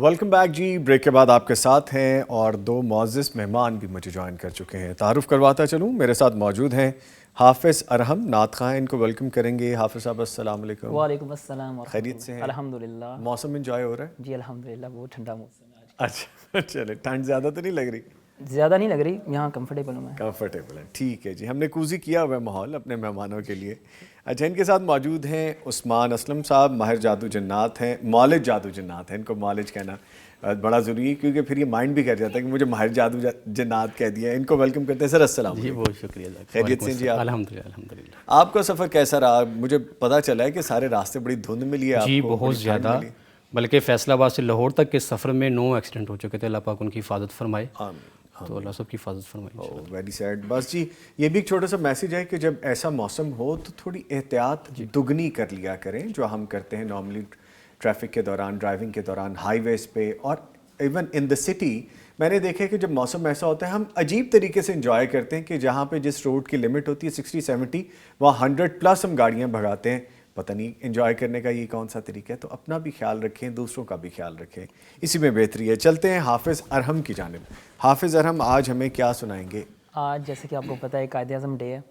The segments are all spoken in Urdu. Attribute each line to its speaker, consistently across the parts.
Speaker 1: ویلکم بیک جی. بریک کے بعد آپ کے ساتھ ہیں اور دو معزز مہمان بھی مجھے جوائن کر چکے ہیں. تعارف کرواتا چلوں, میرے ساتھ موجود ہیں حافظ ارحم نعت خواں. ان کو ویلکم کریں گے. حافظ صاحب السلام علیکم.
Speaker 2: وعلیکم السلام.
Speaker 1: خیریت سے ہیں؟
Speaker 2: الحمدللہ.
Speaker 1: موسم انجوائے ہو رہا ہے؟
Speaker 2: جی الحمدللہ, بہت ٹھنڈا موسم ہے آج.
Speaker 1: اچھا چلے, ٹھنڈ زیادہ تو نہیں لگ رہی؟
Speaker 2: زیادہ نہیں لگ رہی, یہاں کمفرٹیبل ہوں میں.
Speaker 1: کمفرٹیبل ہے, ٹھیک ہے جی. ہم نے کوزی کیا ہوا ہے ماحول اپنے مہمانوں کے لیے. اچھا, ان کے ساتھ موجود ہیں عثمان اسلم صاحب, ماہر جادو جنات ہیں, معالج جادو جنات ہیں. ان کو معالج کہنا بڑا ضروری ہے کیونکہ پھر یہ مائنڈ بھی کر جاتا ہے کہ مجھے ماہر جادو جنات کہہ دیا. ان کو ویلکم کرتے ہیں. سر السلام علیکم.
Speaker 3: جی بہت شکریہ.
Speaker 1: خیریت سے جی آپ؟
Speaker 3: الحمدللہ الحمدللہ.
Speaker 1: آپ کا سفر کیسا رہا؟ مجھے پتہ چلا ہے کہ سارے راستے بڑی دھند ملی ہے آپ کو.
Speaker 3: جی بہت زیادہ, بلکہ فیصل آباد سے لاہور تک کے سفر میں 9 ایکسیڈنٹ ہو چکے تھے. اللہ پاک ان کی حفاظت فرمائے. تو اللہ سب کی حفاظت فرمائے.
Speaker 1: Very sad. بس جی یہ بھی ایک چھوٹا سا میسیج ہے کہ جب ایسا موسم ہو تو تھوڑی احتیاط دگنی کر لیا کریں, جو ہم کرتے ہیں نارملی ٹریفک کے دوران, ڈرائیونگ کے دوران, ہائی ویز پہ اور ایون ان دا سٹی. میں نے دیکھا ہے کہ جب موسم ایسا ہوتا ہے ہم عجیب طریقے سے انجوائے کرتے ہیں کہ جہاں پہ جس روڈ کی لمٹ ہوتی ہے 60-70 وہاں 100+ ہم گاڑیاں بھگاتے ہیں. پتہ نہیں انجوائے کرنے کا یہ کون سا طریقہ ہے. تو اپنا بھی خیال رکھیں, دوسروں کا بھی خیال رکھیں, اسی میں بہتری ہے. چلتے ہیں حافظ ارحم کی جانب. حافظ ارحم آج ہمیں کیا سنائیں گے؟
Speaker 2: آج جیسے کہ آپ کو پتہ ہے قائد اعظم ڈے ہے,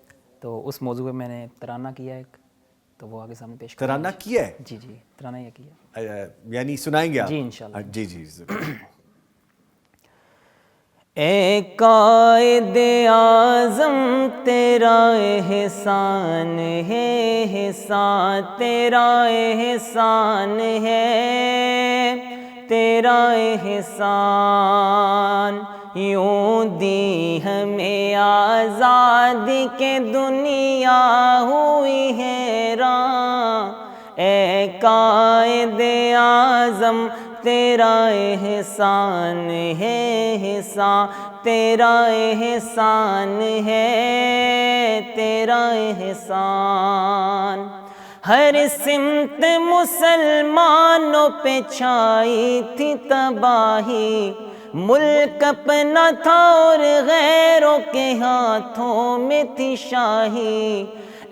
Speaker 2: تو اس موضوع پہ میں نے ترانہ کیا ہے ایک, تو وہ آگے سامنے پیش کروں.
Speaker 1: ترانہ کیا ہے؟
Speaker 2: جی جی ترانہ یہ کیا,
Speaker 1: یعنی سنائیں گے آپ؟
Speaker 2: جی انشاءاللہ.
Speaker 1: جی جی ضرور.
Speaker 2: اے قائد اعظم تیرا احسان ہے, احسان تیرا احسان ہے, تیرا احسان. یوں دی ہمیں آزادی کے دنیا ہوئی حیران. اے قائد اعظم تیرا احسان ہے, احسان تیرا احسان ہے, تیرا احسان. ہر سمت مسلمانوں پہ چھائی تھی تباہی, ملک اپنا تھا اور غیروں کے ہاتھوں میں تھی شاہی.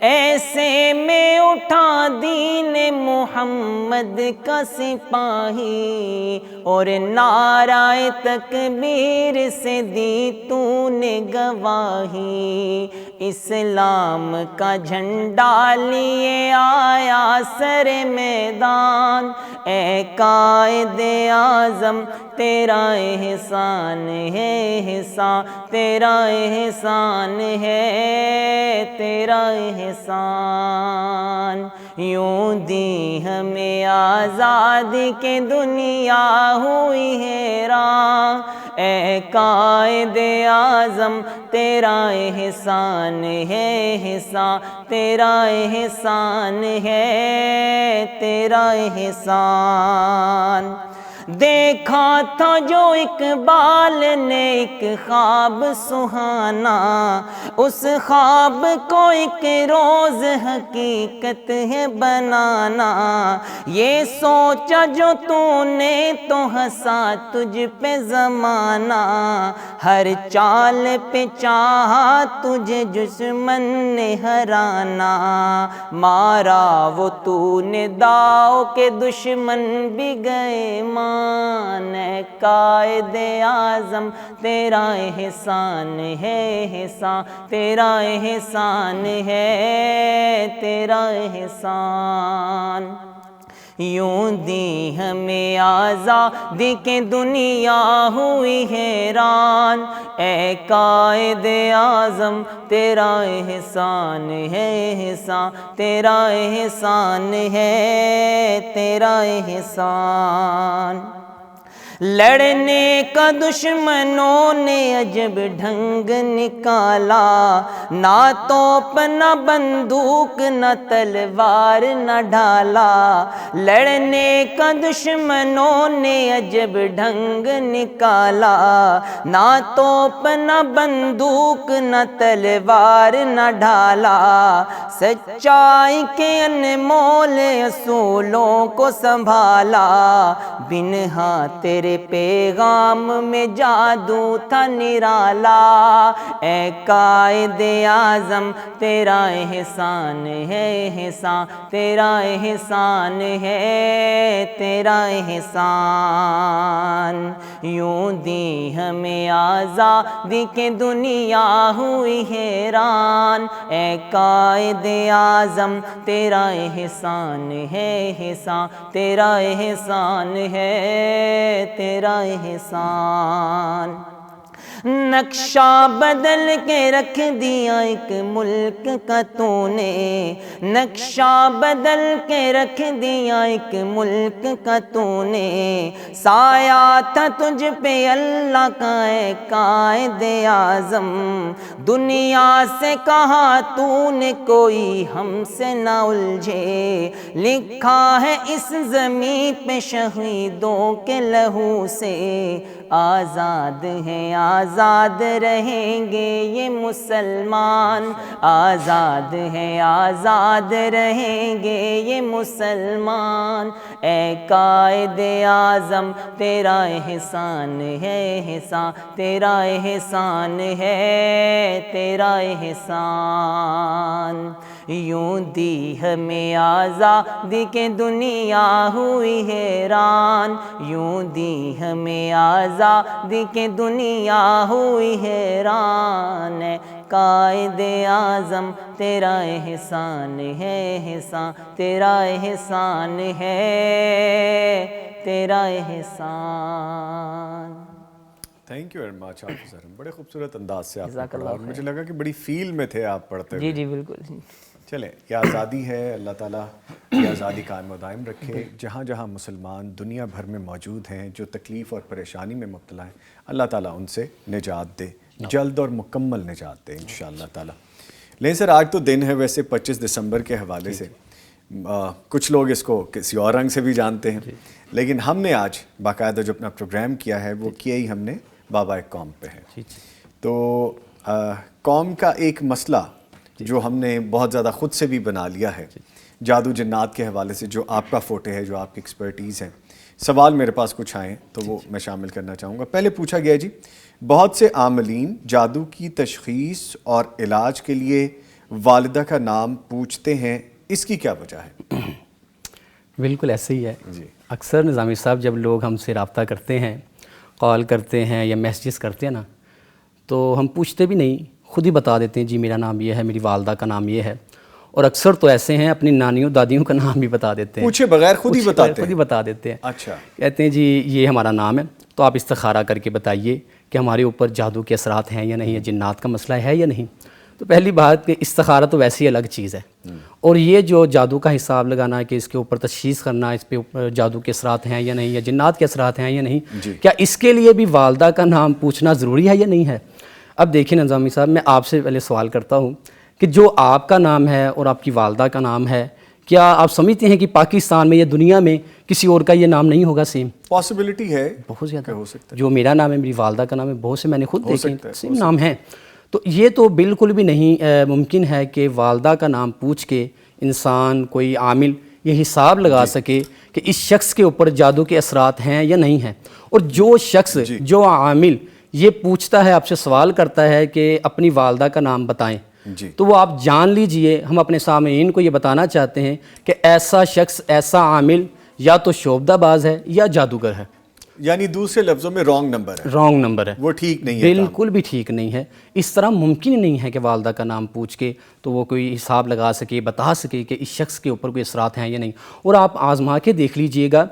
Speaker 2: ایسے میں اٹھا دین محمد کا سپاہی, اور نعرہ تکبیر سے دی تو نے گواہی. اسلام کا جھنڈا لیے آیا سر میدان. اے قائد اعظم تیرا احسان ہے, احسان تیرا احسان ہے, تیرا احسان. یوں دی ہمیں آزادی کے دنیا ہوئی حیران. اے قائد اعظم تیرا احسان ہے, احسان تیرا احسان ہے, تیرا احسان. دیکھا تھا جو اقبال نے ایک خواب سہانا, اس خواب کو ایک روز حقیقت ہے بنانا. یہ سوچا جو تو نے تو ہنسا تجھ پہ زمانہ, ہر چال پہ چاہا تجھے دشمن نے ہرانا. مارا وہ تو نے داؤ کے دشمن بھی گئے مان. اے قائد اعظم تیرا احسان ہے, احسان تیرا احسان ہے, تیرا احسان. یوں دی ہمیں آزادی کے دنیا ہوئی حیران. اے قائد اعظم تیرا احسان ہے, احسان تیرا احسان ہے, تیرا احسان. لڑنے کا دشمنوں نے عجب ڈھنگ نکالا، نہ توپ نہ بندوق نہ تلوار نہ ڈھالا، لڑنے کا دشمنوں نے عجب ڈھنگ نکالا، نہ توپ نہ بندوق نہ تلوار نہ ڈھالا، سچائی کے انمول اصولوں کو سنبھالا، بن ہاں تیرے پیغام میں جادو تھا نرالا، اے قائد اعظم تیرا احسان ہے، احسان تیرا احسان ہے، تیرا احسان، یوں دی ہمیں آزادی کے دنیا ہوئی حیران، اے قائد اعظم تیرا احسان ہے، احسان تیرا احسان ہے، تیرا احسان، نقشہ بدل کے رکھ دیا ایک ملک کا تو نے، نقشہ بدل کے رکھ دیا ایک ملک کا تو نے، سایہ تھا تجھ پہ اللہ کا اے قائد اعظم، دنیا سے کہا تو نے کوئی ہم سے نہ الجھے، لکھا ہے اس زمین پہ شہیدوں کے لہو سے، آزاد ہیں آزاد رہیں گے یہ مسلمان، آزاد ہیں آزاد رہیں گے یہ مسلمان، اے قائد اعظم تیرا احسان ہے، احسان تیرا احسان ہے، تیرا احسان، یوں دی ہمیں آزادی کے دنیا ہوئی حیران، یوں دی ہمیں آزادی کے دنیا ہوئی حیران، قائد اعظم تیرا احسان ہے، احسان تیرا احسان ہے، تیرا احسان۔
Speaker 1: تھینک یو ویری مچ حافظ ارم، بڑے خوبصورت انداز سے آپ نے
Speaker 2: جزاک
Speaker 1: پڑھا
Speaker 2: اللہ
Speaker 1: اور مجھے لگا کہ بڑی فیل میں تھے آپ پڑھتے ہوئے۔
Speaker 2: جی بالکل۔
Speaker 1: چلیں، یہ آزادی ہے، اللہ تعالیٰ یہ آزادی قائم و دائم رکھے، جہاں جہاں مسلمان دنیا بھر میں موجود ہیں جو تکلیف اور پریشانی میں مبتلا ہیں، اللہ تعالیٰ ان سے نجات دے، جلد اور مکمل نجات دے انشاءاللہ تعالیٰ۔ لیکن سر آج تو دن ہے ویسے 25 دسمبر کے حوالے سے، کچھ لوگ اس کو کسی اور رنگ سے بھی جانتے ہیں، لیکن ہم نے آج باقاعدہ جو اپنا پروگرام کیا ہے وہ کیا ہی ہم نے بابا قوم پہ ہے۔ تو قوم کا ایک مسئلہ جو ہم نے بہت زیادہ خود سے بھی بنا لیا ہے، جادو جنات کے حوالے سے جو آپ کا فوٹے ہے، جو آپ کی ایکسپرٹیز ہیں، سوال میرے پاس کچھ آئے ہیں تو وہ میں شامل کرنا چاہوں گا۔ پہلے پوچھا گیا جی، بہت سے عاملین جادو کی تشخیص اور علاج کے لیے والدہ کا نام پوچھتے ہیں، اس کی کیا وجہ ہے؟
Speaker 3: بالکل ایسے ہی ہے اکثر نظامی صاحب جب لوگ ہم سے رابطہ کرتے ہیں، کال کرتے ہیں یا میسیجز کرتے ہیں نا، تو ہم پوچھتے بھی نہیں، خود ہی بتا دیتے ہیں جی میرا نام یہ ہے، میری والدہ کا نام یہ ہے، اور اکثر تو ایسے ہیں اپنی نانیوں دادیوں کا نام بھی بتا دیتے ہیں،
Speaker 1: پوچھے بغیر خود ہی
Speaker 3: بتا دیتے ہیں۔
Speaker 1: اچھا،
Speaker 3: کہتے ہیں جی یہ ہمارا نام ہے، تو آپ استخارہ کر کے بتائیے کہ ہمارے اوپر جادو کے اثرات ہیں یا نہیں، یا جنات کا مسئلہ ہے یا نہیں۔ تو پہلی بات کہ استخارہ تو ویسی الگ چیز ہے، اور یہ جو جادو کا حساب لگانا ہے کہ اس کے اوپر تشخیص کرنا اس پہ جادو کے اثرات ہیں یا نہیں، یا جنات کے اثرات ہیں یا نہیں، کیا اس کے لیے بھی والدہ کا نام پوچھنا ضروری ہے یا نہیں ہے؟ اب دیکھیں نظامی صاحب، میں آپ سے پہلے سوال کرتا ہوں کہ جو آپ کا نام ہے اور آپ کی والدہ کا نام ہے، کیا آپ سمجھتے ہیں کہ پاکستان میں یا دنیا میں کسی اور کا یہ نام نہیں ہوگا سیم؟
Speaker 1: پاسبلٹی ہے،
Speaker 3: بہت زیادہ
Speaker 1: ہو سکتا ہے۔
Speaker 3: جو میرا نام ہے، میری والدہ کا نام ہے، بہت سے میں نے خود دیکھے سیم نام ہیں، تو یہ تو بالکل بھی نہیں ممکن ہے کہ والدہ کا نام پوچھ کے انسان کوئی عامل یہ حساب لگا سکے کہ اس شخص کے اوپر جادو کے اثرات ہیں یا نہیں ہیں۔ اور جو شخص جو عامل یہ پوچھتا ہے، آپ سے سوال کرتا ہے کہ اپنی والدہ کا نام بتائیں، تو وہ آپ جان لیجئے، ہم اپنے سامعین کو یہ بتانا چاہتے ہیں کہ ایسا شخص، ایسا عامل یا تو شعبدہ باز ہے یا جادوگر ہے،
Speaker 1: یعنی دوسرے لفظوں میں رانگ نمبر ہے، وہ ٹھیک نہیں ہے،
Speaker 3: بالکل بھی ٹھیک نہیں ہے۔ اس طرح ممکن ہی نہیں ہے کہ والدہ کا نام پوچھ کے تو وہ کوئی حساب لگا سکے، بتا سکے کہ اس شخص کے اوپر کوئی اثرات ہیں یا نہیں۔ اور آپ آزما کے دیکھ لیجئے گا،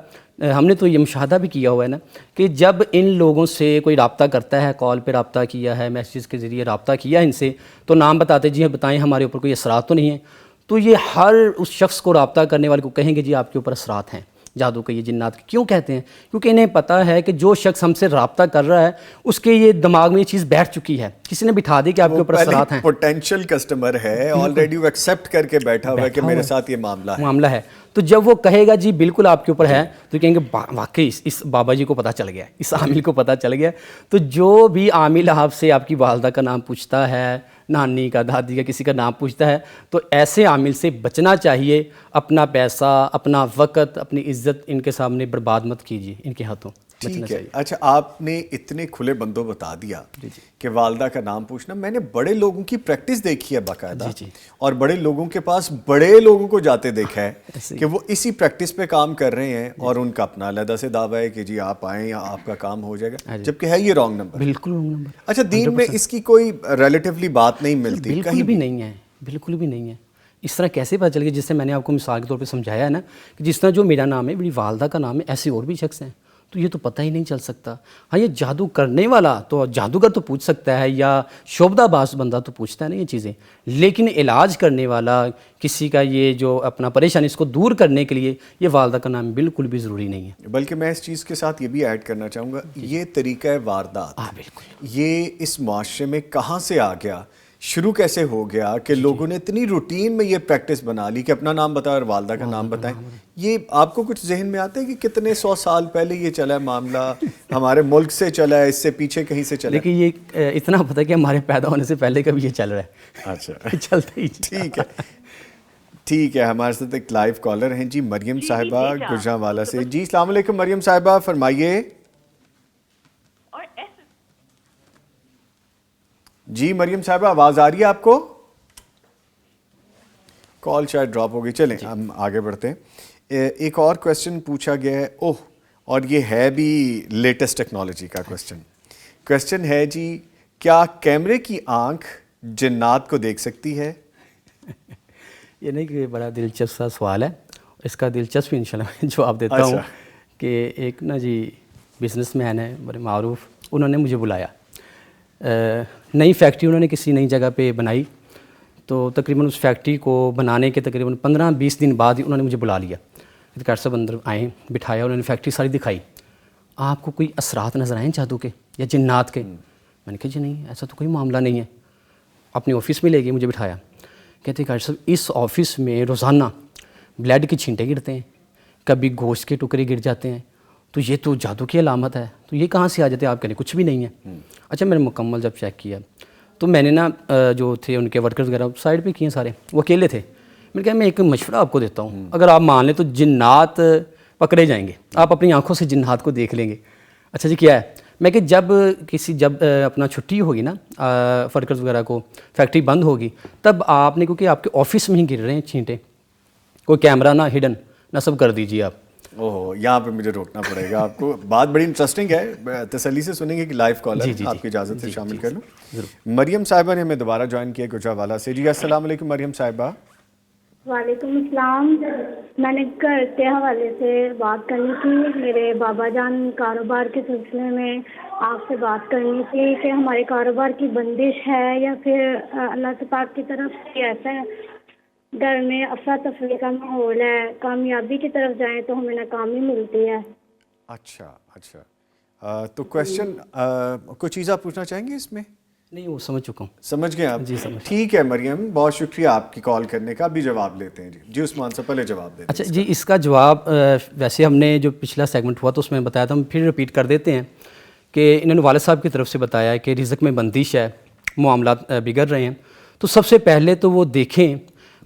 Speaker 3: ہم نے تو یہ مشاہدہ بھی کیا ہوا ہے نا کہ جب ان لوگوں سے کوئی رابطہ کرتا ہے، کال پہ رابطہ کیا ہے، میسیج کے ذریعے رابطہ کیا ان سے، تو نام بتاتے جی بتائیں ہمارے اوپر کوئی اثرات تو نہیں ہیں، تو یہ ہر اس شخص کو رابطہ کرنے والے کو کہیں گے جی آپ کے اوپر اثرات ہیں، جادو کا یہ جنات کا کیوں کہتے ہیں؟ کیونکہ انہیں پتہ ہے کہ جو شخص ہم سے رابطہ کر رہا ہے اس کے یہ دماغ میں یہ چیز بیٹھ چکی ہے، کسی نے بٹھا دی کہ آپ کے اوپر اثرات ہیں،
Speaker 1: پوٹینشیل کسٹمر ہے آلریڈی، وہ ایکسیپٹ کر کے بیٹھا ہوا ہے کہ میرے ساتھ یہ معاملہ ہے.
Speaker 3: تو جب وہ کہے گا جی بالکل آپ کے اوپر ہے تو کہیں گے واقعی اس بابا جی کو پتہ چل گیا، اس عامل کو پتہ چل گیا. تو جو بھی عامل آپ سے آپ کی والدہ کا نام پوچھتا ہے، نانی کا، دادی کا، کسی کا نام پوچھتا ہے، تو ایسے عامل سے بچنا چاہیے. اپنا پیسہ، اپنا وقت، اپنی عزت ان کے سامنے برباد مت کیجیے، ان کے ہاتھوں بچنا
Speaker 1: ٹھیک ہے.
Speaker 3: چاہیے.
Speaker 1: اچھا، آپ نے اتنے کھلے بندوں بتا دیا کہ والدہ کا نام پوچھنا. میں نے بڑے لوگوں کی پریکٹس دیکھی ہے باقاعدہ، اور بڑے لوگوں کے پاس بڑے لوگوں کو جاتے دیکھا ہے کہ وہ اسی پریکٹس پہ کام کر رہے ہیں، اور ان کا اپنا علیحدہ سے دعویٰ ہے کہ جی آپ آئیں یا آپ کا کام ہو جائے گا، جبکہ ہے یہ رانگ نمبر.
Speaker 3: بالکل رانگ نمبر.
Speaker 1: اچھا، دین میں اس کی کوئی ریلیٹیولی بات نہیں ملتی
Speaker 3: بالکل بھی نہیں ہے، بالکل بھی نہیں ہے. اس طرح کیسے پتہ چل گیا؟ جس سے میں نے آپ کو مثال کے طور پہ سمجھایا ہے نا، کہ جس طرح جو میرا نام ہے، میری والدہ کا نام ہے، ایسے اور بھی شخص ہیں، تو یہ تو پتہ ہی نہیں چل سکتا. ہاں، یہ جادو کرنے والا تو جادوگر تو پوچھ سکتا ہے، یا شعبدہ باز بندہ تو پوچھتا ہے نا یہ چیزیں، لیکن علاج کرنے والا، کسی کا یہ جو اپنا پریشانی اس کو دور کرنے کے لیے یہ والدہ کا نام بالکل بھی ضروری نہیں ہے.
Speaker 1: بلکہ میں اس چیز کے ساتھ یہ بھی ایڈ کرنا چاہوں گا، یہ طریقہ واردات یہ اس معاشرے میں کہاں سے آ گیا، شروع کیسے ہو گیا کہ لوگوں نے اتنی روٹین میں یہ پریکٹس بنا لی کہ اپنا نام بتائیں اور والدہ کا نام بتائیں. یہ آپ کو کچھ ذہن میں آتا ہے کہ کتنے 100 سال پہلے یہ چلا ہے معاملہ، ہمارے ملک سے چلا ہے، اس سے پیچھے کہیں سے چلا ہے؟
Speaker 3: لیکن یہ اتنا پتہ ہے کہ ہمارے پیدا ہونے سے پہلے کا بھی یہ چل رہا ہے.
Speaker 1: اچھا،
Speaker 3: چلتا ہی.
Speaker 1: ٹھیک ہے. ہمارے ساتھ ایک لائیو کالر ہیں جی، مریم صاحبہ گجرانوالہ سے. جی السلام علیکم مریم صاحبہ، فرمائیے. جی مریم صاحبہ، آواز آ رہی ہے آپ کو؟ کال شاید ڈراپ ہو گئی. چلیں ہم آگے بڑھتے ہیں. ایک اور کویسچن پوچھا گیا ہے، اور یہ ہے بھی لیٹسٹ ٹیکنالوجی کا کویسچن ہے جی، کیا کیمرے کی آنکھ جنات کو دیکھ سکتی ہے؟
Speaker 3: یہ نہیں کہ بڑا دلچسپ سا سوال ہے، اس کا دلچسپ انشاءاللہ میں جواب دیتا ہوں. کہ ایک نا جی بزنس مین ہے بڑے معروف، انہوں نے مجھے بلایا. نئی فیکٹری انہوں نے کسی نئی جگہ پہ بنائی، تو تقریباً اس فیکٹری کو بنانے کے تقریباً 15-20 دن بعد ہی انہوں نے مجھے بلا لیا. ڈاکٹر صاحب اندر آئیں، بٹھایا، انہوں نے فیکٹری ساری دکھائی. آپ کو کوئی اثرات نظر آئیں جادو کے یا جنات کے؟ میں نے کہا جی نہیں، ایسا تو کوئی معاملہ نہیں ہے. اپنے آفس میں لے گئے، مجھے بٹھایا. کہتے ہیں ڈاکٹر صاحب اس آفس میں روزانہ بلیڈ کی چھینٹیں گرتے ہیں، کبھی گوشت کے ٹکڑے گر جاتے ہیں، تو یہ تو جادو کی علامت ہے. تو یہ کہاں سے آ جاتے ہیں؟ آپ کہنے کچھ بھی نہیں ہے. اچھا، میں نے مکمل جب چیک کیا تو میں نے نا جو تھے ان کے ورکرز وغیرہ سائڈ پہ کیے سارے، وہ اکیلے تھے. میں نے کہا میں ایک مشورہ آپ کو دیتا ہوں، اگر آپ مان لیں تو جنات پکڑے جائیں گے، آپ اپنی آنکھوں سے جنات کو دیکھ لیں گے. اچھا جی کیا ہے؟ میں کہ جب اپنا چھٹی ہوگی نا ورکرز وغیرہ کو، فیکٹری بند ہوگی، تب آپ نے، کیونکہ آپ کے آفس میں ہی گر رہے ہیں چھینٹیں، کوئی کیمرہ نہ ہڈن نہ سب کر دیجیے آپ.
Speaker 1: یہاں پہ مجھے روکنا پڑے گا آپ کو. بات بڑی انٹرسٹنگ ہے، تسلی سے سنیں گے کہ لائیو کالر آپ کی اجازت سے شامل کر لوں. مریم صاحبہ نے ہمیں دوبارہ جوائن کیا گجرانوالہ سے. جی السلام علیکم مریم صاحبہ.
Speaker 4: وعلیکم السلام. میں نے گھر کے حوالے سے بات کرنی تھی. میرے بابا جان کاروبار کے سلسلے میں آپ سے بات کرنی تھی کہ ہمارے کاروبار کی بندش ہے یا پھر اللہ سے پاک کی طرف سے ایسا ہے گھر میں افراتفری کا ماحول ہے، کامیابی کی طرف جائیں تو ہمیں ناکامی ملتی ہے.
Speaker 1: اچھا تو کویسچن کوئی چیز آپ پوچھنا چاہیں گے اس میں؟
Speaker 3: نہیں، وہ سمجھ چکا ہوں.
Speaker 1: سمجھ گئے آپ؟
Speaker 3: جی سمجھ.
Speaker 1: ٹھیک ہے مریم، بہت شکریہ آپ کی کال کرنے کا. ابھی جواب لیتے ہیں. جی عثمان سے پہلے جواب دیتے ہیں.
Speaker 3: اچھا جی، اس کا جواب ویسے ہم نے جو پچھلا سیگمنٹ ہوا تو اس میں بتایا تھا، ہم پھر رپیٹ کر دیتے ہیں کہ انہوں نے والد صاحب کی طرف سے بتایا ہے کہ رزق میں بندش ہے، معاملات بگڑ رہے ہیں. تو سب سے پہلے تو وہ دیکھیں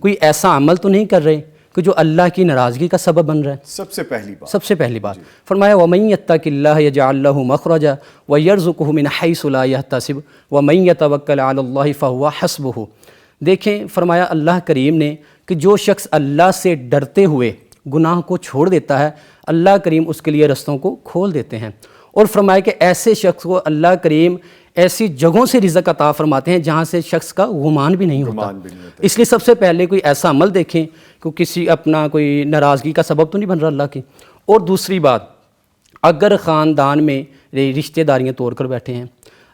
Speaker 3: کوئی ایسا عمل تو نہیں کر رہے کہ جو اللہ کی ناراضگی کا سبب بن رہا ہے.
Speaker 1: سب سے پہلی بات
Speaker 3: فرمایا وَمَن يَتَّقِ اللَّهَ يَجْعَل لَّهُ مَخْرَجًا وَيَرْزُقْهُ مِنْ حَيْثُ لَا يَحْتَسِبُ وَمَن يَتَوَكَّلْ عَلَى اللَّهِ فَهُوَ حَسْبُهُ. دیکھیں فرمایا اللہ کریم نے کہ جو شخص اللہ سے ڈرتے ہوئے گناہ کو چھوڑ دیتا ہے، اللہ کریم اس کے لیے رستوں کو کھول دیتے ہیں. اور فرمایا کہ ایسے شخص کو اللہ کریم ایسی جگہوں سے رزق عطا فرماتے ہیں جہاں سے شخص کا گمان بھی نہیں ہوتا. اس لیے سب سے پہلے کوئی ایسا عمل دیکھیں کہ کسی اپنا کوئی ناراضگی کا سبب تو نہیں بن رہا اللہ کی. اور دوسری بات، اگر خاندان میں رشتہ داریاں توڑ کر بیٹھے ہیں،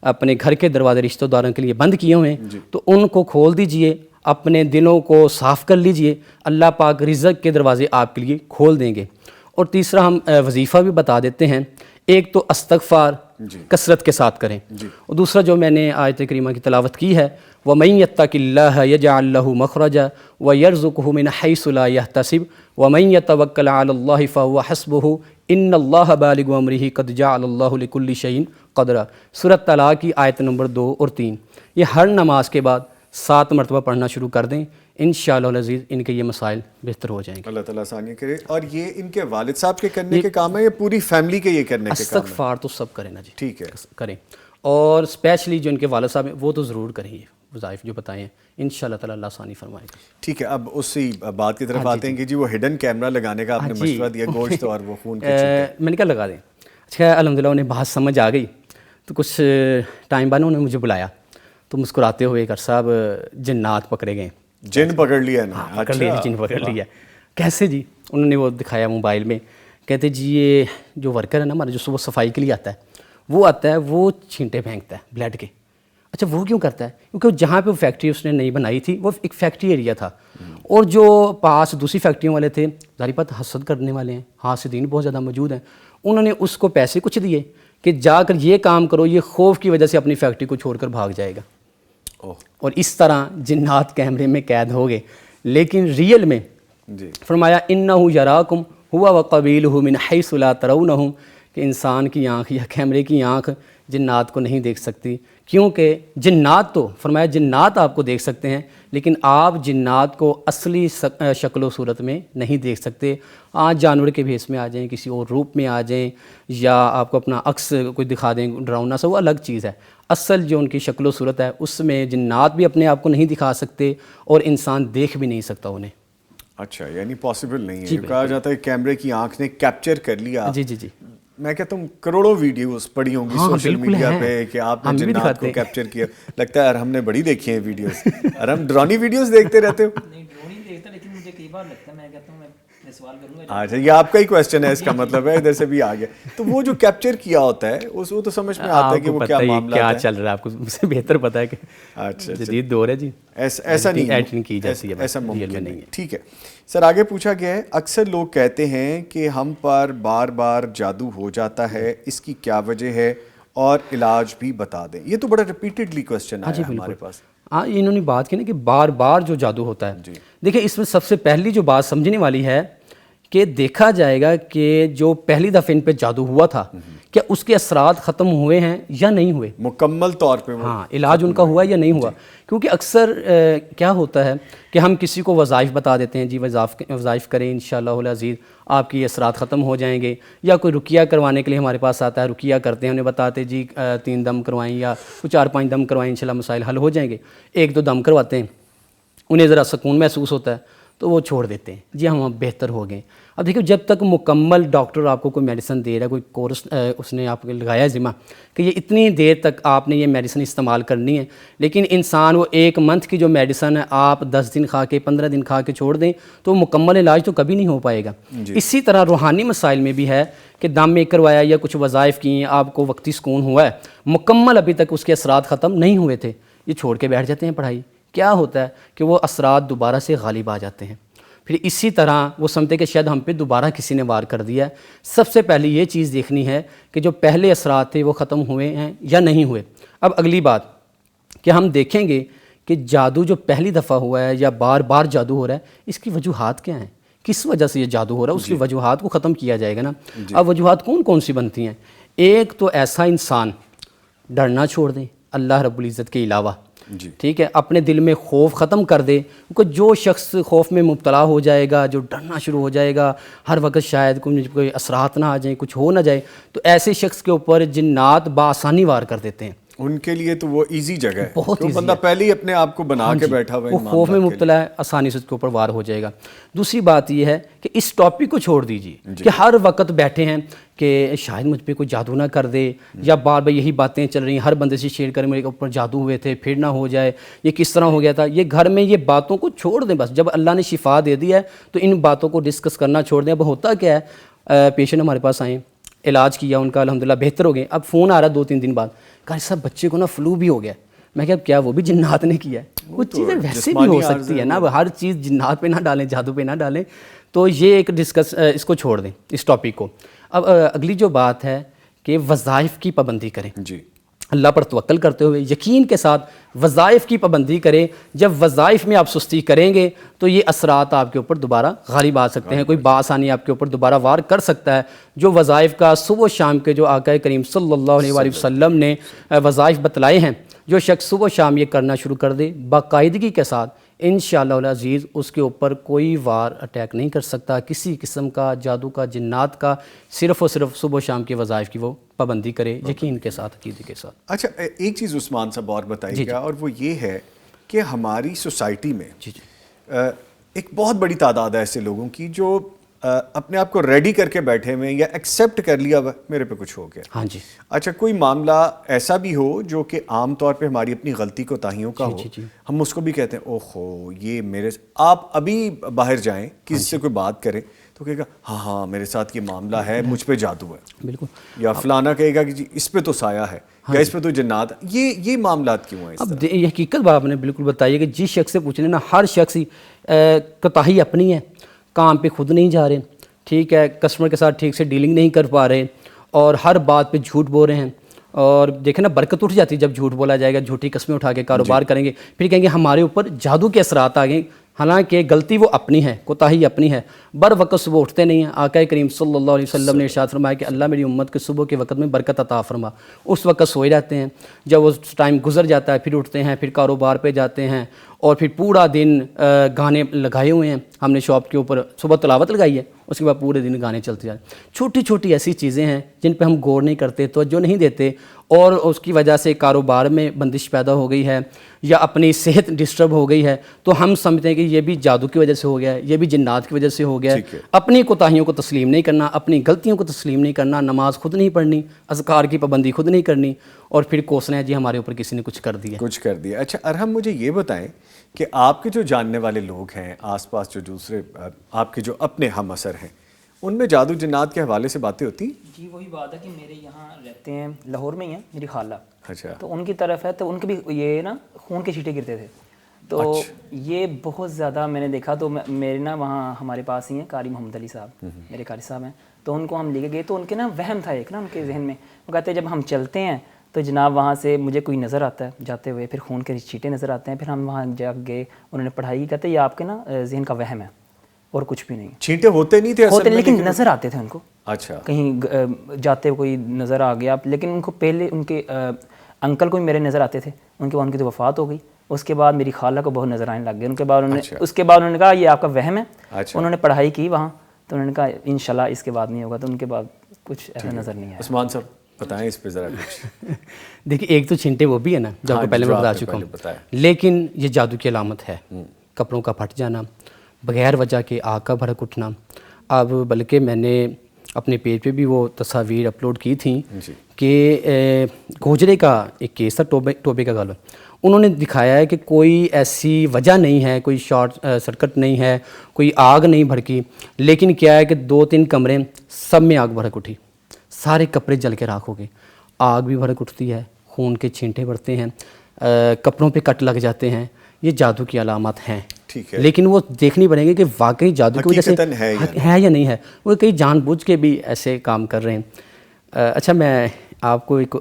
Speaker 3: اپنے گھر کے دروازے رشتہ داروں کے لیے بند کیے ہوئے ہیں، تو ان کو کھول دیجئے، اپنے دلوں کو صاف کر لیجئے، اللہ پاک رزق کے دروازے آپ کے لیے کھول دیں گے. اور تیسرا ہم وظیفہ بھی بتا دیتے ہیں. ایک تو استغفار کثرت کے ساتھ کریں, اور دوسرا جو میں نے آیت کریمہ کی تلاوت کی ہے, وَمَن يَتَّقِ اللَّهَ يَجْعَل لَّهُ مَخْرَجًا وَيَرْزُقْهُ مِنْ حَيْثُ لَا يَحْتَسِبُ وَمَن يَتَوَكَّلْ عَلَى اللَّهِ فَهُوَ حَسْبُهُ إِنَّ اللَّهَ بَالِغُ أَمْرِهِ قَدْ جَعَلَ اللَّهُ لِكُلِّ شَيْءٍ قَدْرًا. سورۃ طلاق کی آیت نمبر 2 اور 3, یہ ہر نماز کے بعد 7 مرتبہ پڑھنا شروع کر دیں, انشاءاللہ العزیز ان کے یہ مسائل بہتر ہو جائیں گے.
Speaker 1: اللہ تعالیٰ آسانی کرے. اور یہ ان کے والد صاحب کے کرنے کے کام ہے یا پوری فیملی کے یہ کرنے کے کام ہے؟
Speaker 3: استغفار تو سب کریں نا جی,
Speaker 1: ٹھیک ہے,
Speaker 3: کریں. اور اسپیشلی جو ان کے والد صاحب ہیں وہ تو ضرور کریں, یہ وظائف جو بتائے ہیں انشاءاللہ تعالیٰ اللہ آسانی فرمائے گا.
Speaker 1: ٹھیک ہے. اب اسی بات کی طرف آتے ہیں کہ جی وہ ہڈن کیمرہ لگانے کا آپ نے مشورہ دیا, گوشت اور وہ خون کے
Speaker 3: میں نے کہا لگا دیں. اچھا الحمدللہ انہیں بات سمجھ آ گئی, تو کچھ ٹائم بعد انہوں نے مجھے بلایا, تو مسکراتے ہوئے کر صاحب جنات پکڑے گئے.
Speaker 1: جن پکڑ لیا نا؟
Speaker 3: پکڑ لیا, جن پکڑ لیا. کیسے جی؟ انہوں نے وہ دکھایا موبائل میں, کہتے جی یہ جو ورکر ہے نا ہمارا, جو صبح صفائی کے لیے آتا ہے, وہ چھینٹے پھینکتا ہے بلیڈ کے. اچھا وہ کیوں کرتا ہے؟ کیونکہ جہاں پہ وہ فیکٹری اس نے نہیں بنائی تھی وہ ایک فیکٹری ایریا تھا, اور جو پاس دوسری فیکٹریوں والے تھے ظاہر بات حسد کرنے والے ہیں, حاسدین بہت زیادہ موجود ہیں, انہوں نے اس کو پیسے کچھ دیے کہ جا کر یہ کام کرو, یہ خوف کی وجہ سے اپنی فیکٹری کو چھوڑ کر بھاگ جائے گا. اور اس طرح جنات کیمرے میں قید ہو گئے. لیکن ریئل میں فرمایا انہو یراکم ہوا وقبیلہ من حیث لا ترونہم, کہ انسان کی آنکھ یا کیمرے کی آنکھ جنات کو نہیں دیکھ سکتی, کیونکہ جنات تو فرمایا جنات آپ کو دیکھ سکتے ہیں, لیکن آپ جنات کو اصلی شکل و صورت میں نہیں دیکھ سکتے. آج جانور کے بھیس میں آ جائیں, کسی اور روپ میں آ جائیں, یا آپ کو اپنا عکس کوئی دکھا دیں ڈراؤنا سا, وہ الگ چیز ہے. اصل جو ان کی شکل و صورت ہے اس میں جنات بھی اپنے آپ کو نہیں دکھا سکتے, اور انسان دیکھ بھی نہیں سکتا انہیں.
Speaker 1: اچھا یعنی پاسبل نہیں ہے. کہا جاتا ہے کیمرے کی آنکھ نے کیپچر کر لیا.
Speaker 3: جی جی جی,
Speaker 1: میں کہتا ہوں کروڑوں ویڈیوز پڑی ہوں گی سوشل میڈیا پہ کہ آپ نے جنات کو کیپچر کیا. لگتا ہے یار ہم نے بڑی دیکھی ہیں ویڈیوز, اور ہم ڈرونی ویڈیوز دیکھتے رہتے ہو.
Speaker 2: نہیں ڈرون نہیں دیکھتا, لیکن مجھے کئی بار لگتا ہے, میں کہتا ہوں میں سوال کروں گا.
Speaker 1: اچھا یہ آپ کا ہی کویسچن ہے, اس کا مطلب ہے ادھر سے بھی آ گیا. تو وہ جو کیپچر کیا ہوتا ہے وہ تو سمجھ میں آتا ہے کہ وہ کیا معاملہ
Speaker 3: کیا چل رہا ہے, آپ کو مجھ سے بہتر پتہ ہے کہ
Speaker 1: اچھا
Speaker 3: جدید دور ہے جی,
Speaker 1: ایسا نہیں
Speaker 3: ایڈیٹنگ کی جاتی ہے,
Speaker 1: ایسا ممکن نہیں ہے. ٹھیک ہے سر, آگے پوچھا گیا ہے اکثر لوگ کہتے ہیں کہ ہم پر بار بار جادو ہو جاتا ہے, اس کی کیا وجہ ہے اور علاج بھی بتا دیں. یہ تو بڑا ریپیٹڈلی کویسچن ہے ہمارے پاس.
Speaker 3: ہاں انہوں نے بات کی نا کہ بار بار جو جادو ہوتا ہے. دیکھیں اس میں سب سے پہلی جو بات سمجھنے والی ہے کہ دیکھا جائے گا کہ جو پہلی دفعہ ان پہ جادو ہوا تھا کیا اس کے اثرات ختم ہوئے ہیں یا نہیں ہوئے,
Speaker 1: مکمل طور پہ
Speaker 3: ہاں علاج ان کا ہوا یا نہیں ہوا. کیونکہ اکثر کیا ہوتا ہے کہ ہم کسی کو وظائف بتا دیتے ہیں, جی وظائف کریں انشاءاللہ العزیز آپ کی اثرات ختم ہو جائیں گے, یا کوئی رقیہ کروانے کے لیے ہمارے پاس آتا ہے, رقیہ کرتے ہیں, انہیں بتاتے جی 3 دم کروائیں یا 4-5 دم کروائیں انشاءاللہ مسائل حل ہو جائیں گے. 1-2 دم کرواتے ہیں, انہیں ذرا سکون محسوس ہوتا ہے تو وہ چھوڑ دیتے ہیں, جی ہم بہتر ہو گئے. اب دیکھو جب تک مکمل ڈاکٹر آپ کو کوئی میڈیسن دے رہا ہے, کوئی کورس اس نے آپ کو لگایا ہے ذمہ کہ یہ اتنی دیر تک آپ نے یہ میڈیسن استعمال کرنی ہے, لیکن انسان وہ 1 منتھ کی جو میڈیسن ہے آپ 10 دن کھا کے 15 دن کھا کے چھوڑ دیں تو مکمل علاج تو کبھی نہیں ہو پائے گا. اسی طرح روحانی مسائل میں بھی ہے کہ دم میں کروایا یا کچھ وظائف کی ہیں, آپ کو وقتی سکون ہوا ہے, مکمل ابھی تک اس کے اثرات ختم نہیں ہوئے تھے, یہ چھوڑ کے بیٹھ جاتے ہیں پڑھائی. کیا ہوتا ہے کہ وہ اثرات دوبارہ سے غالب آ جاتے ہیں. پھر اسی طرح وہ سمجھتے کہ شاید ہم پہ دوبارہ کسی نے وار کر دیا. سب سے پہلے یہ چیز دیکھنی ہے کہ جو پہلے اثرات تھے وہ ختم ہوئے ہیں یا نہیں ہوئے. اب اگلی بات کہ ہم دیکھیں گے کہ جادو جو پہلی دفعہ ہوا ہے یا بار بار جادو ہو رہا ہے, اس کی وجوہات کیا ہیں, کس وجہ سے یہ جادو ہو رہا ہے, اس کی وجوہات کو ختم کیا جائے گا نا. اب وجوہات کون کون سی بنتی ہیں؟ ایک تو ایسا انسان ڈرنا چھوڑ دیں اللہ رب العزت کے علاوہ, ٹھیک ہے, اپنے دل میں خوف ختم کر دے. کیونکہ جو شخص خوف میں مبتلا ہو جائے گا, جو ڈرنا شروع ہو جائے گا, ہر وقت شاید کوئی اثرات نہ آ جائیں, کچھ ہو نہ جائے, تو ایسے شخص کے اوپر جنات بآسانی وار کر دیتے ہیں.
Speaker 1: ان کے لیے تو وہ ایزی جگہ ہے,
Speaker 3: بہت ایزی
Speaker 1: بندہ پہلے ہی اپنے آپ کو بنا کے بیٹھا ہوا ہے,
Speaker 3: وہ خوف میں مبتلا ہے, آسانی سے اس کے اوپر وار ہو جائے گا. دوسری بات یہ ہے کہ اس ٹاپک کو چھوڑ دیجیے کہ ہر وقت بیٹھے ہیں کہ شاید مجھ پہ کوئی جادو نہ کر دے, یا بار بار یہی باتیں چل رہی ہیں, ہر بندے سے شیئر کریں میرے اوپر جادو ہوئے تھے, پھر نہ ہو جائے, یہ کس طرح ہو گیا تھا. یہ گھر میں یہ باتوں کو چھوڑ دیں بس. جب اللہ نے شفا دے دی ہے تو ان باتوں کو ڈسکس کرنا چھوڑ دیں. اب ہوتا کیا ہے, پیشنٹ ہمارے پاس آئیں, علاج کیا ان کا الحمدللہ بہتر ہو گئے, اب فون آ رہا 2-3 دن بعد, کہا صاحب بچے کو نا فلو بھی ہو گیا. میں کہا کیا وہ بھی جنات نے کیا ہے؟ وہ چیزیں ویسے بھی ہو سکتی ہے نا, ہر چیز جنات پہ نہ ڈالیں, جادو پہ نہ ڈالیں. تو یہ ایک اس کو چھوڑ دیں اس ٹاپک کو. اب اگلی جو بات ہے کہ وظائف کی پابندی کریں.
Speaker 1: جی.
Speaker 3: اللہ پر توکل کرتے ہوئے یقین کے ساتھ وظائف کی پابندی کریں. جب وظائف میں آپ سستی کریں گے تو یہ اثرات آپ کے اوپر دوبارہ غالب آ سکتے ہیں. کوئی بآسانی آپ کے اوپر دوبارہ وار کر سکتا ہے. جو وظائف کا صبح و شام کے جو آقا کریم صلی اللہ علیہ وآلہ وسلم نے وظائف بتلائے ہیں, جو شخص صبح و شام یہ کرنا شروع کر دے باقاعدگی کے ساتھ, انشاءاللہ العزیز اس کے اوپر کوئی وار اٹیک نہیں کر سکتا کسی قسم کا, جادو کا, جنات کا. صرف اور صرف صبح و شام کے وظائف کی وہ پابندی کرے یقین کے ساتھ, عقیدے کے ساتھ.
Speaker 1: اچھا ایک چیز عثمان صاحب اور بتائیے گا, اور وہ یہ ہے کہ ہماری سوسائٹی میں ایک بہت بڑی تعداد ہے ایسے لوگوں کی جو اپنے آپ کو ریڈی کر کے بیٹھے ہوئے یا ایکسیپٹ کر لیا میرے پہ کچھ ہو گیا.
Speaker 3: ہاں جی.
Speaker 1: اچھا کوئی معاملہ ایسا بھی ہو جو کہ عام طور پہ ہماری اپنی غلطی کوتاہیوں کا ہو, ہم اس کو بھی کہتے ہیں اوہو یہ میرے, آپ ابھی باہر جائیں کسی سے کوئی بات کریں تو کہے گا ہاں ہاں میرے ساتھ یہ معاملہ ہے, مجھ پہ جادو ہے. بالکل. یا فلانا کہے گا کہ جی اس پہ تو سایہ ہے یا اس پہ تو جنات. یہ معاملات کیوں ہیں؟
Speaker 3: اب یہ حقیقت بات آپ نے بالکل بتائی ہے کہ جس شخص سے پوچھنے نا, ہر شخص کوتاہی اپنی ہے, کام پہ خود نہیں جا رہے, ٹھیک ہے, کسٹمر کے ساتھ ٹھیک سے ڈیلنگ نہیں کر پا رہے, اور ہر بات پہ جھوٹ بول رہے ہیں. اور دیکھیں نا برکت اٹھ جاتی ہے جب جھوٹ بولا جائے گا, جھوٹی قسمیں اٹھا کے کاروبار کریں گے, پھر کہیں گے ہمارے اوپر جادو کے اثرات آ گئے. حالانکہ غلطی وہ اپنی ہے, کوتاہی اپنی ہے. بر وقت صبح اٹھتے نہیں ہیں. آقا کریم صلی اللہ علیہ وسلم نے ارشاد فرمایا کہ اللہ میری امت کے صبح کے وقت میں برکت عطا فرما. اس وقت سوئے رہتے ہیں, جب اس ٹائم گزر جاتا ہے پھر اٹھتے ہیں, پھر کاروبار پہ جاتے ہیں, اور پھر پورا دن گانے لگائے ہوئے ہیں. ہم نے شاپ کے اوپر صبح تلاوت لگائی ہے, اس کے بعد پورے دن گانے چلتے جاتے ہیں. چھوٹی چھوٹی ایسی چیزیں ہیں جن پہ ہم غور نہیں کرتے, توجہ نہیں دیتے, اور اس کی وجہ سے کاروبار میں بندش پیدا ہو گئی ہے یا اپنی صحت ڈسٹرب ہو گئی ہے, تو ہم سمجھتے ہیں کہ یہ بھی جادو کی وجہ سے ہو گیا ہے, یہ بھی جنات کی وجہ سے ہو گیا ہے. اپنی کوتاہیوں کو تسلیم نہیں کرنا, اپنی غلطیوں کو تسلیم نہیں کرنا, نماز خود نہیں پڑھنی, اذکار کی پابندی خود نہیں کرنی, اور پھر کوسنا ہے جی ہمارے اوپر کسی نے کچھ کر دیا.
Speaker 1: اچھا ارحم مجھے یہ بتائیں کہ آپ کے جو جاننے والے لوگ ہیں آس پاس, جو دوسرے آپ کے جو اپنے ہم اثر ہیں, ان میں جادو جنات کے حوالے سے باتیں ہوتی؟
Speaker 2: جی وہی بات ہے کہ میرے یہاں رہتے ہیں, لاہور میں ہی ہیں میری خالہ.
Speaker 1: اچھا.
Speaker 2: تو ان کی طرف ہے, تو ان کے بھی یہ نا خون کے چھینٹے گرتے تھے, تو یہ بہت زیادہ میں نے دیکھا. تو میرے نا وہاں ہمارے پاس ہی ہیں قاری محمد علی صاحب, میرے قاری صاحب ہیں, تو ان کو ہم لے کے گئے. تو ان کے نا وہم تھا ایک نا ان کے ذہن میں, وہ کہتے ہیں جب ہم چلتے ہیں تو جناب وہاں سے مجھے کوئی نظر آتا ہے جاتے ہوئے, پھر خون کے چھینٹے نظر آتے ہیں. پھر ہم وہاں جا گئے, انہوں نے پڑھائی کی, کہتے ہیں یہ آپ کے نا ذہن کا وہم ہے اور کچھ بھی نہیں.
Speaker 1: چھینٹے ہوتے نہیں تھے
Speaker 2: ہوتے, لیکن نظر آتے تھے ان کو.
Speaker 1: اچھا.
Speaker 2: کہیں جاتے ہوئے کوئی نظر آ گیا, لیکن ان کو پہلے ان کے انکل کو بھی میرے نظر آتے تھے, ان کی تو وفات ہو گئی. اس کے بعد میری خالہ کو بہت نظر آنے لگ گئے. اس کے بعد انہوں نے کہا یہ آپ کا وہم ہے. انہوں نے پڑھائی کی وہاں, تو انہوں نے کہا انشاءاللہ اس کے بعد نہیں ہوگا. تو ان کے بعد کچھ ایسا نظر نہیں آیا.
Speaker 1: عثمان صاحب بتائیں اس پہ ذرا کچھ.
Speaker 3: دیکھیے ایک تو چھینٹے وہ بھی ہے نا جو آپ کو پہلے میں بتا چکا ہوں, لیکن یہ جادو کی علامت ہے. کپڑوں کا پھٹ جانا, بغیر وجہ کے آگ کا بھڑک اٹھنا. اب بلکہ میں نے اپنے پیج پہ بھی وہ تصاویر اپلوڈ کی تھیں کہ گوجرے کا ایک کیس تھا, ٹوبے کا غالب. انہوں نے دکھایا ہے کہ کوئی ایسی وجہ نہیں ہے, کوئی شارٹ سرکٹ نہیں ہے, کوئی آگ نہیں بھڑکی, لیکن کیا ہے کہ 2-3 کمرے سب میں آگ بھڑک اٹھی, سارے کپڑے جل کے راکھ ہو گئے. آگ بھی بھڑک اٹھتی ہے, خون کے چھینٹے پڑتے ہیں, کپڑوں پہ کٹ لگ جاتے ہیں. یہ جادو کی علامات ہیں, لیکن وہ دیکھنی پڑیں گے کہ واقعی جادو کی وجہ سے ہے یا نہیں ہے. وہ کئی جان بوجھ کے بھی ایسے کام کر رہے ہیں. اچھا میں آپ کو ایک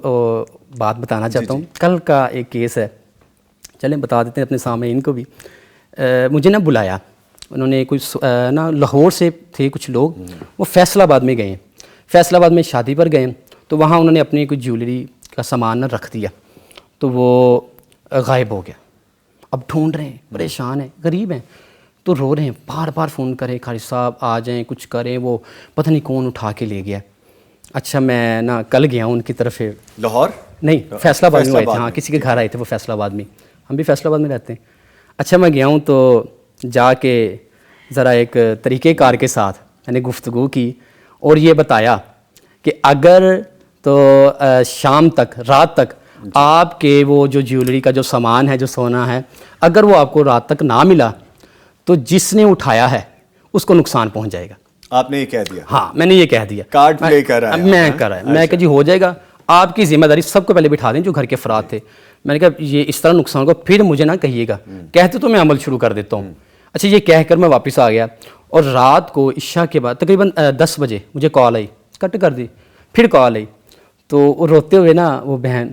Speaker 3: بات بتانا چاہتا ہوں. کل کا ایک کیس ہے, چلیں بتا دیتے ہیں اپنے سامعین کو بھی. مجھے نا بلایا انہوں نے, کچھ نا لاہور سے تھے کچھ لوگ, وہ فیصل آباد میں گئے. فیصل آباد میں شادی پر گئے, تو وہاں انہوں نے اپنی کوئی جیولری کا سامان نہ رکھ دیا, تو وہ غائب ہو گیا. اب ڈھونڈ رہے ہیں, پریشان ہیں, غریب ہیں, تو رو رہے ہیں, بار بار فون کریں خالد صاحب آ جائیں, کچھ کریں, وہ پتہ نہیں کون اٹھا کے لے گیا. اچھا میں نا کل گیا ہوں ان کی طرف.
Speaker 1: لاہور
Speaker 3: نہیں, فیصل آباد میں آئے تھے. ہاں کسی کے گھر آئے تھے وہ فیصل آباد میں, ہم بھی فیصل آباد میں رہتے ہیں. اچھا میں گیا ہوں تو جا کے ذرا ایک طریقۂ کار کے ساتھ میں نے گفتگو کی, اور یہ بتایا کہ اگر تو شام تک, رات تک آپ کے وہ جو جیولری کا جو سامان ہے, جو سونا ہے, اگر وہ آپ کو رات تک نہ ملا تو جس نے اٹھایا ہے اس کو نقصان پہنچ جائے گا.
Speaker 1: آپ نے یہ کہہ دیا؟
Speaker 3: ہاں میں نے یہ کہہ دیا.
Speaker 1: کارڈ پلے کر رہا ہے,
Speaker 3: میں کر رہا ہے, میں کہ جی ہو جائے گا, آپ کی ذمہ داری. سب کو پہلے بٹھا دیں جو گھر کے افراد تھے. میں نے کہا یہ اس طرح نقصان کو پھر مجھے نہ کہیے گا, کہتے تو میں عمل شروع کر دیتا ہوں. اچھا یہ کہہ کر میں واپس آ گیا، اور رات کو عشاء کے بعد تقریباً 10 بجے مجھے کال آئی، کٹ کر دی، پھر کال آئی، تو وہ روتے ہوئے نا وہ بہن،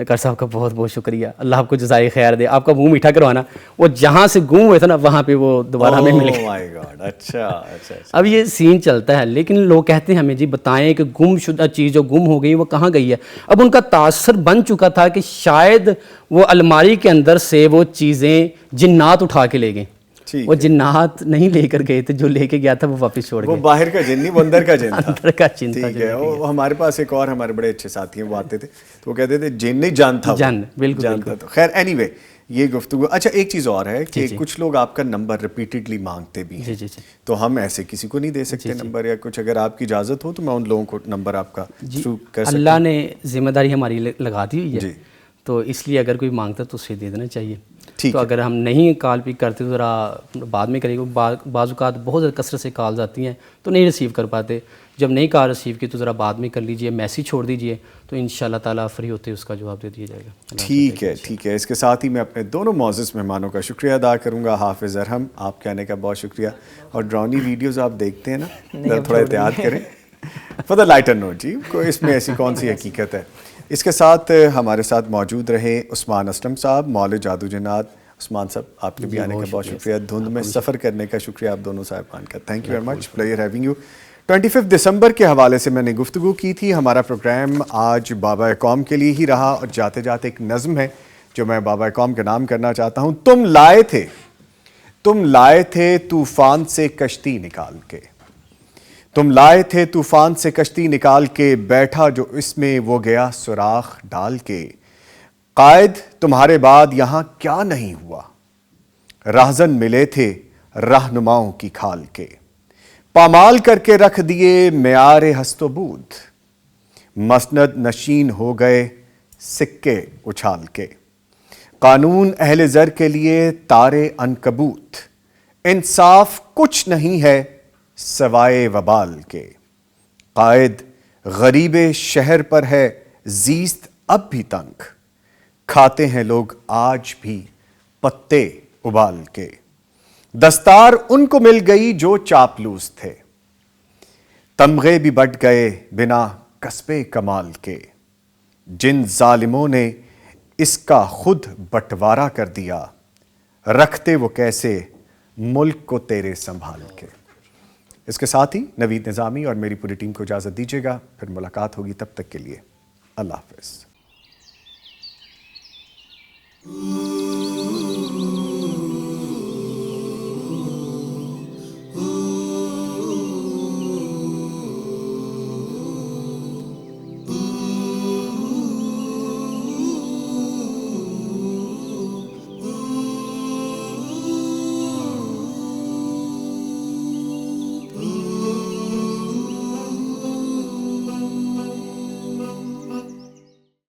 Speaker 3: کر صاحب کا بہت بہت شکریہ، اللہ آپ کو جزائے خیر دے، آپ کا منہ میٹھا کروانا، وہ جہاں سے گم ہوئے تھے نا وہاں پہ وہ دوبارہ ہمیں مل گئے۔
Speaker 1: Oh my God، اچھا اچھا اچھا۔
Speaker 3: اب یہ سین چلتا ہے، لیکن لوگ کہتے ہیں ہمیں جی بتائیں کہ گم شدہ چیز جو گم ہو گئی وہ کہاں گئی ہے۔ اب ان کا تاثر بن چکا تھا کہ شاید وہ الماری کے اندر سے وہ چیزیں جنات اٹھا کے لے گئیں، وہ جنات نہیں لے کر گئے تھے، جو لے کے گیا تھا وہ واپس چھوڑ
Speaker 1: وہ
Speaker 3: گئے،
Speaker 1: باہر کا جن نہیں، وہ اندر کا جن تھا۔
Speaker 3: اندر کا جن تھا۔
Speaker 1: ٹھیک ہے، وہ ہمارے پاس ایک اور ہمارے بڑے اچھے ساتھی ہیں، وہ آتے تھے تو وہ کہتے تھے جن نہیں جانتا،
Speaker 3: جان، بالکل
Speaker 1: جانتا تو خیر اینی وے یہ گفتگو۔ اچھا ایک چیز اور ہے کہ کچھ لوگ آپ کا نمبر ریپیٹڈلی مانگتے بھی ہیں، تو ہم ایسے کسی کو نہیں دے سکتے نمبر، یا کچھ اگر آپ کی اجازت ہو تو میں ان لوگوں کو نمبر آپ کا تھرو کر سکتا ہوں۔
Speaker 3: اللہ نے ذمہ داری ہماری لگا دی ہوئی ہے، تو اس لیے اگر کوئی مانگتا تو اسے دے دینا چاہیے۔ تو اگر ہم نہیں کال پک کرتے تو ذرا بعد میں کرے گا، بعض اوقات بہت زیادہ کثرت سے کالز آتی ہیں تو نہیں ریسیو کر پاتے، جب نہیں کال ریسیو کی تو ذرا بعد میں کر لیجئے، میسیج چھوڑ دیجئے، تو انشاءاللہ تعالیٰ فری ہوتے اس کا جواب دے دیا جائے گا۔
Speaker 1: ٹھیک ہے ٹھیک ہے۔ اس کے ساتھ ہی میں اپنے دونوں معزز مہمانوں کا شکریہ ادا کروں گا۔ حافظ ارحم، آپ کے آنے کا بہت شکریہ، اور ڈرونی ویڈیوز آپ دیکھتے ہیں نا، تھوڑا احتیاط کریں فار دا لائٹر نوٹ جی، کوئی اس میں ایسی کون سی حقیقت ہے۔ اس کے ساتھ ہمارے ساتھ موجود رہے عثمان اسلم صاحب، مول جادو جنات۔ عثمان صاحب آپ کے بھی آنے کا بہت شکریہ، دھند میں سفر کرنے کا شکریہ آپ دونوں صاحبان کا، thank you very much, player having you. 25 دسمبر کے حوالے سے میں نے گفتگو کی تھی، ہمارا پروگرام آج بابا قوم کے لیے ہی رہا، اور جاتے جاتے ایک نظم ہے جو میں بابا قوم کے نام کرنا چاہتا ہوں۔ تم لائے تھے طوفان سے کشتی نکال کے، تم لائے تھے طوفان سے کشتی نکال کے، بیٹھا جو اس میں وہ گیا سوراخ ڈال کے، قائد تمہارے بعد یہاں کیا نہیں ہوا، راہزن ملے تھے رہنماؤں کی کھال کے، پامال کر کے رکھ دیے معیار ہست و بود، مسند نشین ہو گئے سکے اچھال کے، قانون اہل زر کے لیے تارے عنکبوت، انصاف کچھ نہیں ہے سوائے وبال کے، قائد غریب شہر پر ہے زیست اب بھی تنگ، کھاتے ہیں لوگ آج بھی پتے ابال کے، دستار ان کو مل گئی جو چاپلوس تھے، تمغے بھی بٹ گئے بنا کسب کمال کے، جن ظالموں نے اس کا خود بٹوارا کر دیا، رکھتے وہ کیسے ملک کو تیرے سنبھال کے۔ اس کے ساتھ ہی نوید نظامی اور میری پوری ٹیم کو اجازت دیجیے گا، پھر ملاقات ہوگی، تب تک کے لیے اللہ حافظ۔